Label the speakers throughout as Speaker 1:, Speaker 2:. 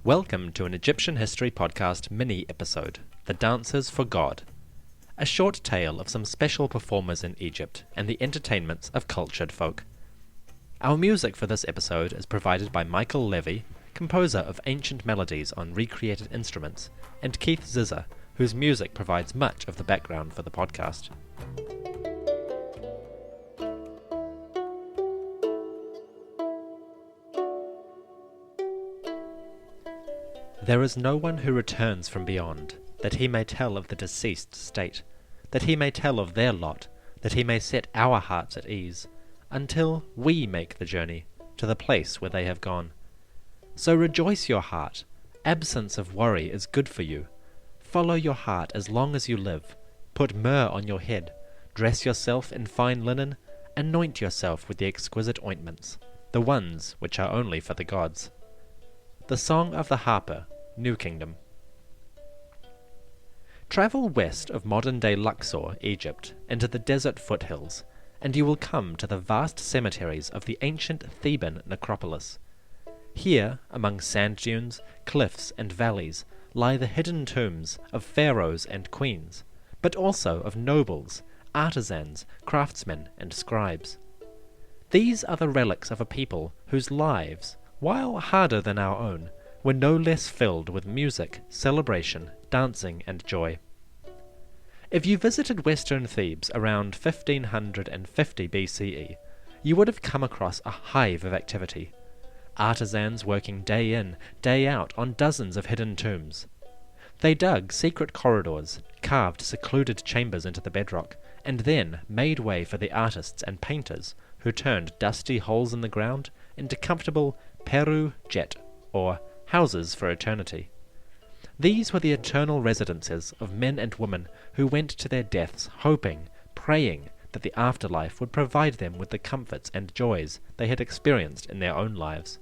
Speaker 1: Welcome to an Egyptian History Podcast mini-episode, The Dancers for God, a short tale of some special performers in Egypt and the entertainments of cultured folk. Our music for this episode is provided by Michael Levy, composer of ancient melodies on recreated instruments, and Keith Zizzer, whose music provides much of the background for the podcast. There is no one who returns from beyond, that he may tell of the deceased state, that he may tell of their lot, that he may set our hearts at ease, until we make the journey to the place where they have gone. So rejoice your heart, absence of worry is good for you. Follow your heart as long as you live, put myrrh on your head, dress yourself in fine linen, anoint yourself with the exquisite ointments, the ones which are only for the gods. The Song of the Harper, New Kingdom. Travel west of modern-day Luxor, Egypt, into the desert foothills, and you will come to the vast cemeteries of the ancient Theban necropolis. Here, among sand dunes, cliffs, and valleys, lie the hidden tombs of pharaohs and queens, but also of nobles, artisans, craftsmen, and scribes. These are the relics of a people whose lives, while harder than our own, were no less filled with music, celebration, dancing, and joy. If you visited western Thebes around 1550 BCE, you would have come across a hive of activity. Artisans working day in, day out on dozens of hidden tombs. They dug secret corridors, carved secluded chambers into the bedrock, and then made way for the artists and painters who turned dusty holes in the ground into comfortable Peru jet, or houses for eternity. These were the eternal residences of men and women who went to their deaths hoping, praying that the afterlife would provide them with the comforts and joys they had experienced in their own lives.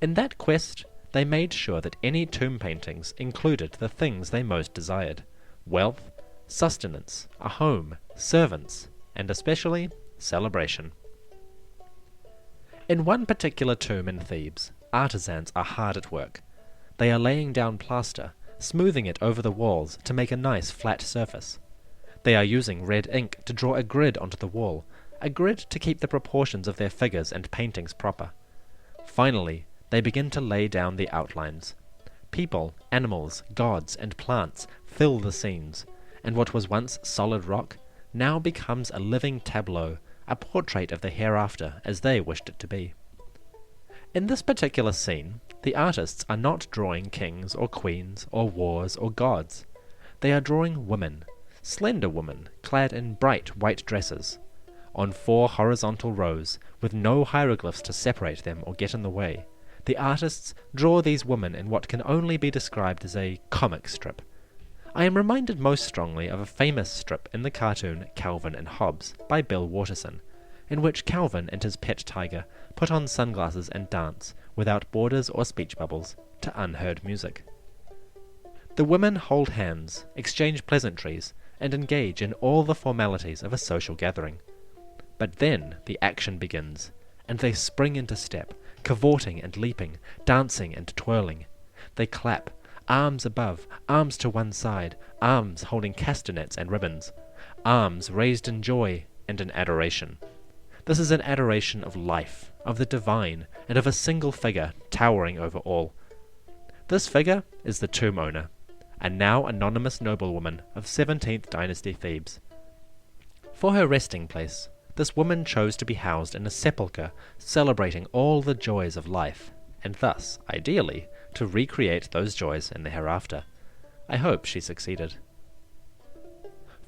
Speaker 1: In that quest, they made sure that any tomb paintings included the things they most desired: wealth, sustenance, a home, servants, and especially celebration. In one particular tomb in Thebes, artisans are hard at work. They are laying down plaster, smoothing it over the walls to make a nice flat surface. They are using red ink to draw a grid onto the wall, a grid to keep the proportions of their figures and paintings proper. Finally, they begin to lay down the outlines. People, animals, gods, and plants fill the scenes, and what was once solid rock now becomes a living tableau, a portrait of the hereafter as they wished it to be. In this particular scene, the artists are not drawing kings or queens or wars or gods. They are drawing women, slender women clad in bright white dresses. On 4 horizontal rows, with no hieroglyphs to separate them or get in the way, the artists draw these women in what can only be described as a comic strip. I am reminded most strongly of a famous strip in the cartoon Calvin and Hobbes by Bill Watterson, in which Calvin and his pet tiger put on sunglasses and dance, without borders or speech bubbles, to unheard music. The women hold hands, exchange pleasantries, and engage in all the formalities of a social gathering. But then the action begins, and they spring into step, cavorting and leaping, dancing and twirling. They clap, arms above, arms to one side, arms holding castanets and ribbons, arms raised in joy and in adoration. This is an adoration of life, of the divine, and of a single figure towering over all. This figure is the tomb owner, a now anonymous noblewoman of 17th dynasty Thebes. For her resting place, this woman chose to be housed in a sepulchre celebrating all the joys of life, and thus, ideally, to recreate those joys in the hereafter. I hope she succeeded.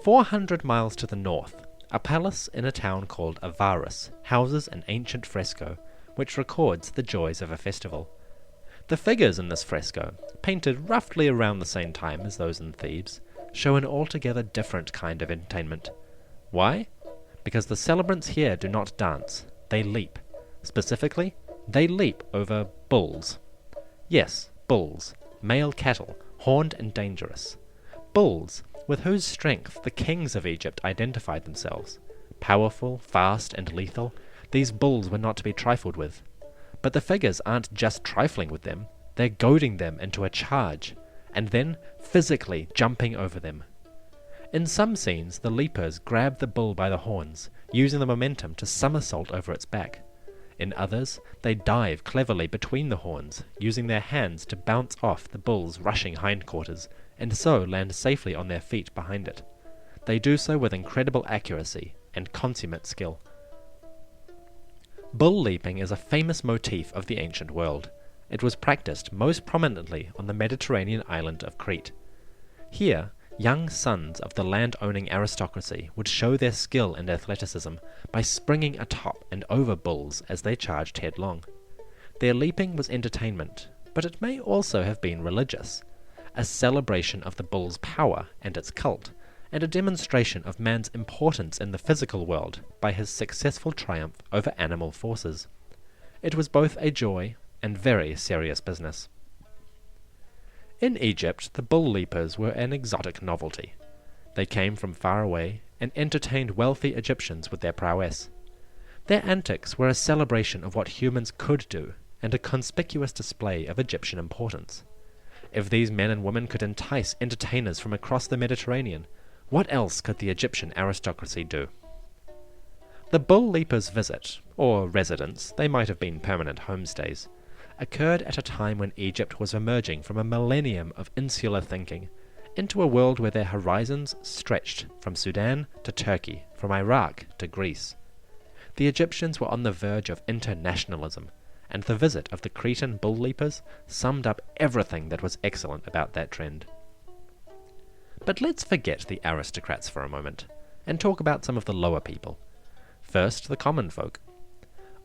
Speaker 1: 400 miles to the north, a palace in a town called Avaris houses an ancient fresco, which records the joys of a festival. The figures in this fresco, painted roughly around the same time as those in Thebes, show an altogether different kind of entertainment. Why? Because the celebrants here do not dance, they leap. Specifically, they leap over bulls. Yes, bulls, male cattle, horned and dangerous. Bulls, with whose strength the kings of Egypt identified themselves. Powerful, fast, and lethal, these bulls were not to be trifled with. But the figures aren't just trifling with them, they're goading them into a charge, and then physically jumping over them. In some scenes, the leapers grab the bull by the horns, using the momentum to somersault over its back. In others, they dive cleverly between the horns, using their hands to bounce off the bull's rushing hindquarters, and so land safely on their feet behind it. They do so with incredible accuracy and consummate skill. Bull leaping is a famous motif of the ancient world. It was practiced most prominently on the Mediterranean island of Crete. Here, young sons of the land-owning aristocracy would show their skill and athleticism by springing atop and over bulls as they charged headlong. Their leaping was entertainment, but it may also have been religious, a celebration of the bull's power and its cult, and a demonstration of man's importance in the physical world by his successful triumph over animal forces. It was both a joy and very serious business. In Egypt, the bull leapers were an exotic novelty. They came from far away and entertained wealthy Egyptians with their prowess. Their antics were a celebration of what humans could do and a conspicuous display of Egyptian importance. If these men and women could entice entertainers from across the Mediterranean, what else could the Egyptian aristocracy do? The bull leapers' visit, or residence, they might have been permanent homestays, occurred at a time when Egypt was emerging from a millennium of insular thinking into a world where their horizons stretched from Sudan to Turkey, from Iraq to Greece. The Egyptians were on the verge of internationalism, and the visit of the Cretan bull leapers summed up everything that was excellent about that trend. But let's forget the aristocrats for a moment, and talk about some of the lower people. First, the common folk.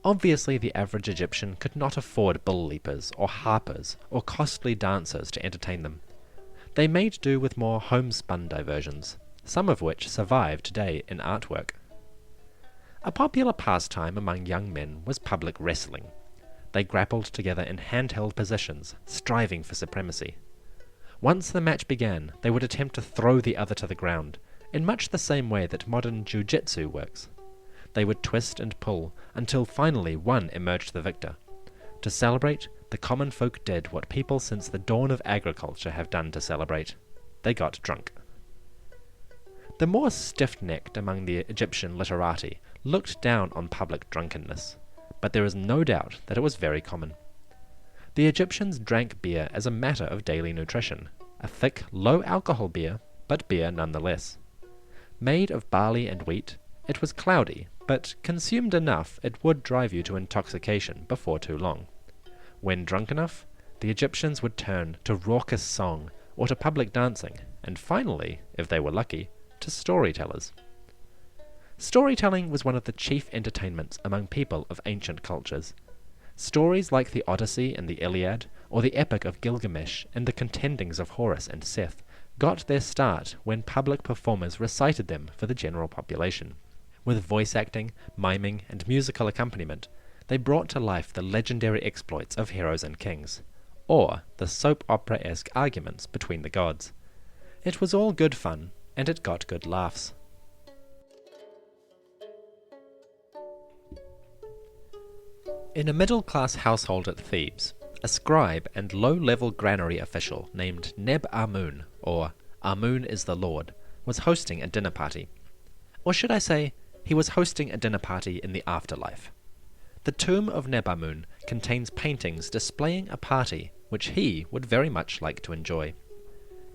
Speaker 1: Obviously, the average Egyptian could not afford bull leapers, or harpers, or costly dancers to entertain them. They made do with more homespun diversions, some of which survive today in artwork. A popular pastime among young men was public wrestling. They grappled together in handheld positions, striving for supremacy. Once the match began, they would attempt to throw the other to the ground, in much the same way that modern jiu-jitsu works. They would twist and pull, until finally one emerged the victor. To celebrate, the common folk did what people since the dawn of agriculture have done to celebrate. They got drunk. The more stiff-necked among the Egyptian literati looked down on public drunkenness, but there is no doubt that it was very common. The Egyptians drank beer as a matter of daily nutrition, a thick, low-alcohol beer, but beer nonetheless. Made of barley and wheat, it was cloudy, but consumed enough it would drive you to intoxication before too long. When drunk enough, the Egyptians would turn to raucous song, or to public dancing, and finally, if they were lucky, to storytellers. Storytelling was one of the chief entertainments among people of ancient cultures. Stories like the Odyssey and the Iliad, or the Epic of Gilgamesh and the contendings of Horus and Seth, got their start when public performers recited them for the general population. With voice acting, miming, and musical accompaniment, they brought to life the legendary exploits of heroes and kings, or the soap opera-esque arguments between the gods. It was all good fun, and it got good laughs. In a middle-class household at Thebes, a scribe and low-level granary official named Neb-Amun, or Amun is the Lord, was hosting a dinner party. Or should I say, he was hosting a dinner party in the afterlife. The tomb of Neb-Amun contains paintings displaying a party which he would very much like to enjoy.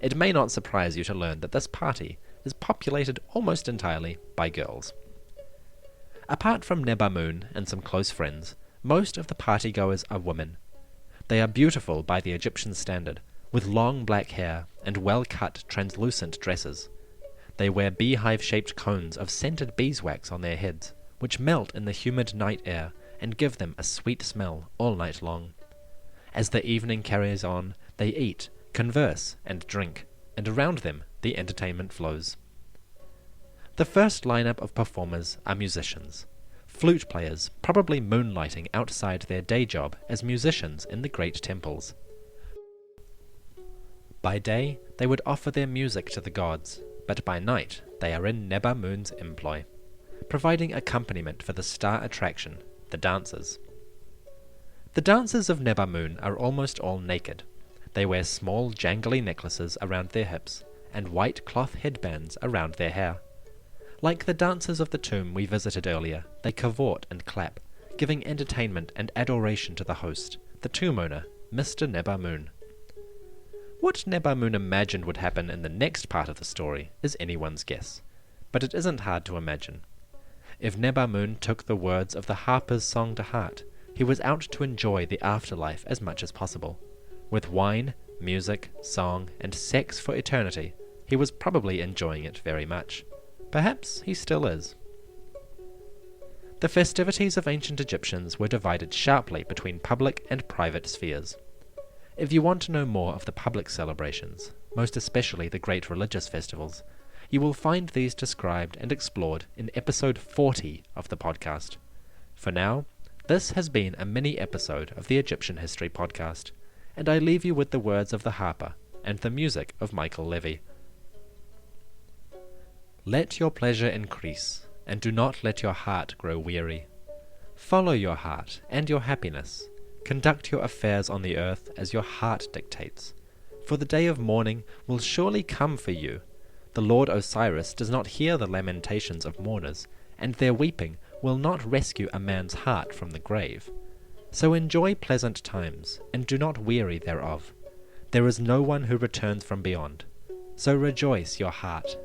Speaker 1: It may not surprise you to learn that this party is populated almost entirely by girls. Apart from Neb-Amun and some close friends, most of the partygoers are women. They are beautiful by the Egyptian standard, with long black hair and well-cut translucent dresses. They wear beehive-shaped cones of scented beeswax on their heads, which melt in the humid night air and give them a sweet smell all night long. As the evening carries on, they eat, converse, and drink, and around them the entertainment flows. The first lineup of performers are musicians, flute players probably moonlighting outside their day job as musicians in the great temples. By day they would offer their music to the gods, but by night they are in Nebamun's employ, providing accompaniment for the star attraction, the dancers. The dancers of Nebamun are almost all naked. They wear small jangly necklaces around their hips, and white cloth headbands around their hair. Like the dancers of the tomb we visited earlier, they cavort and clap, giving entertainment and adoration to the host, the tomb owner, Mr. Nebamun. What Nebamun imagined would happen in the next part of the story is anyone's guess, but it isn't hard to imagine. If Nebamun took the words of the harper's song to heart, he was out to enjoy the afterlife as much as possible. With wine, music, song, and sex for eternity, he was probably enjoying it very much. Perhaps he still is. The festivities of ancient Egyptians were divided sharply between public and private spheres. If you want to know more of the public celebrations, most especially the great religious festivals, you will find these described and explored in episode 40 of the podcast. For now, this has been a mini-episode of the Egyptian History Podcast, and I leave you with the words of the harper and the music of Michael Levy. Let your pleasure increase, and do not let your heart grow weary. Follow your heart and your happiness. Conduct your affairs on the earth as your heart dictates. For the day of mourning will surely come for you. The Lord Osiris does not hear the lamentations of mourners, and their weeping will not rescue a man's heart from the grave. So enjoy pleasant times, and do not weary thereof. There is no one who returns from beyond. So rejoice your heart